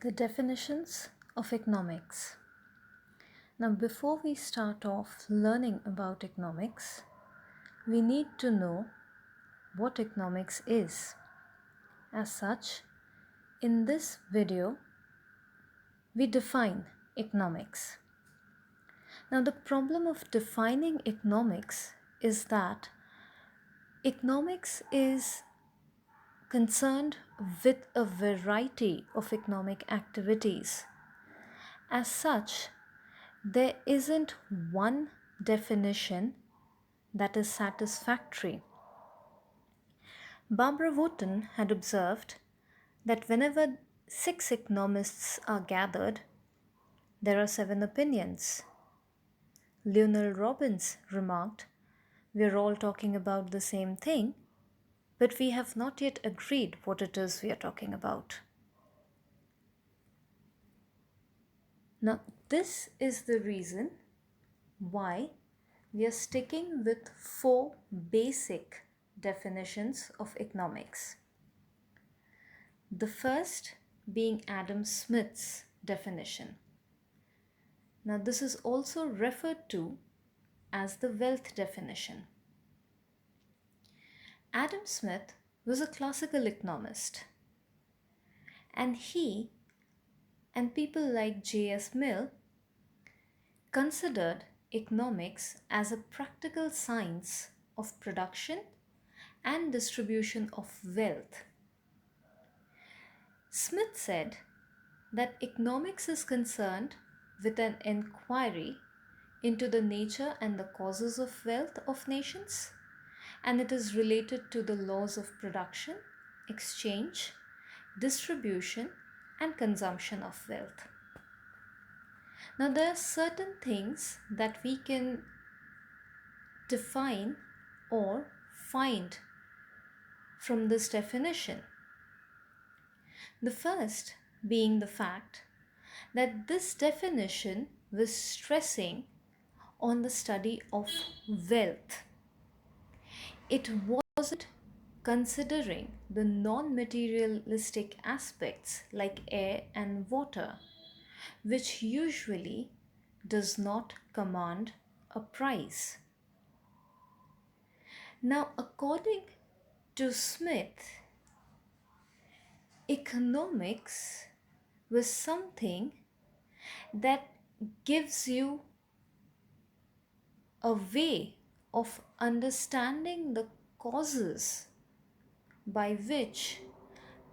The definitions of economics. Now, before we start off learning about economics, we need to know what economics is. As such, in this video, we define economics. Now, the problem of defining economics is that economics is concerned with a variety of economic activities. As such, there isn't one definition that is satisfactory. Barbara Wootton had observed that whenever 6 economists are gathered, there are 7 opinions. Lionel Robbins remarked, "We're all talking about the same thing, but we have not yet agreed what it is we are talking about." Now, this is the reason why we are sticking with 4 basic definitions of economics. The first being Adam Smith's definition. Now, this is also referred to as the wealth definition. Adam Smith was a classical economist, and he and people like J.S. Mill considered economics as a practical science of production and distribution of wealth. Smith said that economics is concerned with an inquiry into the nature and the causes of wealth of nations, and it is related to the laws of production, exchange, distribution, and consumption of wealth. Now, there are certain things that we can define or find from this definition. The first being the fact that this definition was stressing on the study of wealth. It wasn't considering the non-materialistic aspects like air and water, which usually does not command a price. Now, according to Smith, economics was something that gives you a way of understanding the causes by which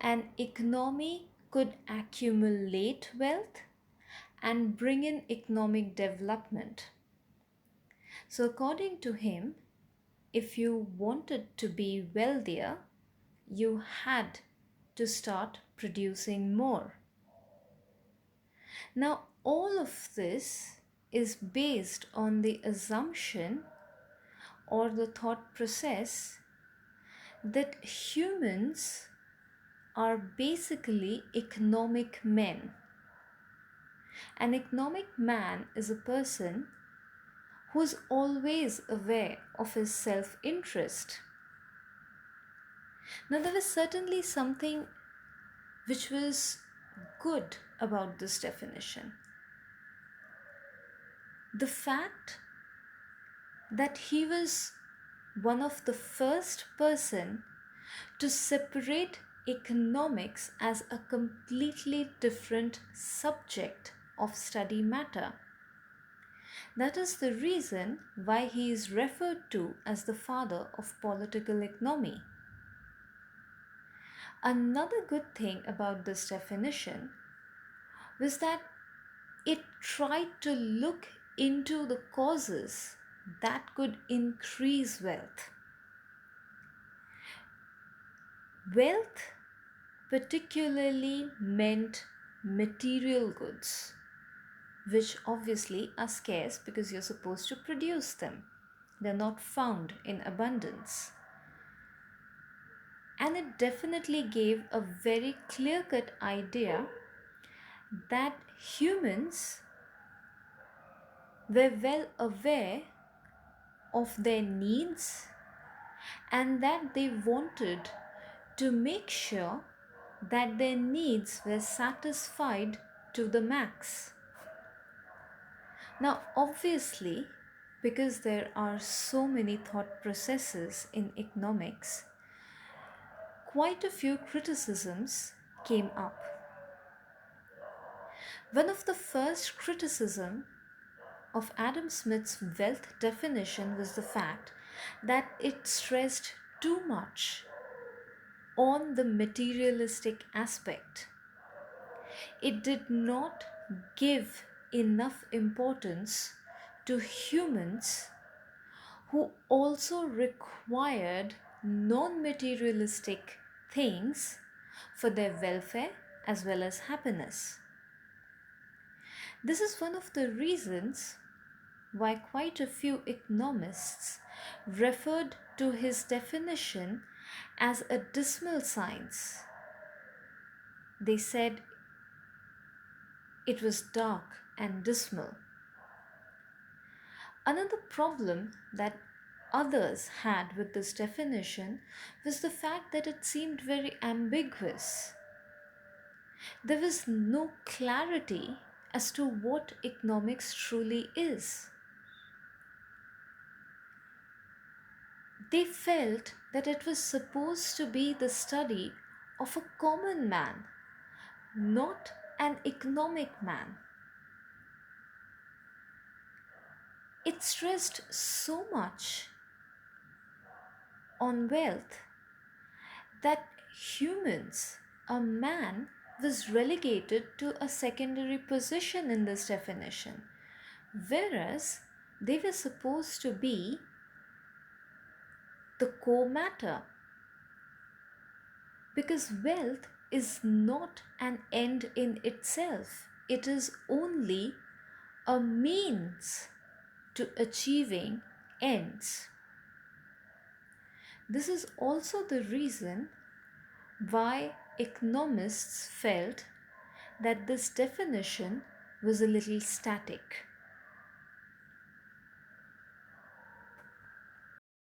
an economy could accumulate wealth and bring in economic development. So, according to him, if you wanted to be wealthier, you had to start producing more. Now, all of this is based on the assumption or the thought process that humans are basically economic men. An economic man is a person who's always aware of his self-interest. Now, there was certainly something which was good about this definition. The fact that he was one of the first person to separate economics as a completely different subject of study matter. That is the reason why he is referred to as the father of political economy. Another good thing about this definition was that it tried to look into the causes that could increase wealth. Wealth particularly meant material goods, which obviously are scarce because you're supposed to produce them. They're not found in abundance. And it definitely gave a very clear-cut idea that humans were well aware of their needs and that they wanted to make sure that their needs were satisfied to the max. Now, obviously, because there are so many thought processes in economics, quite a few criticisms came up. One of the first criticism of Adam Smith's wealth definition was the fact that it stressed too much on the materialistic aspect. It did not give enough importance to humans who also required non materialistic things for their welfare as well as happiness. This is one of the reasons why quite a few economists referred to his definition as a dismal science. They said it was dark and dismal. Another problem that others had with this definition was the fact that it seemed very ambiguous. There was no clarity as to what economics truly is. They felt that it was supposed to be the study of a common man, not an economic man. It stressed so much on wealth that humans, a man, was relegated to a secondary position in this definition, whereas they were supposed to be the core matter. Because wealth is not an end in itself, it is only a means to achieving ends. This is also the reason why economists felt that this definition was a little static.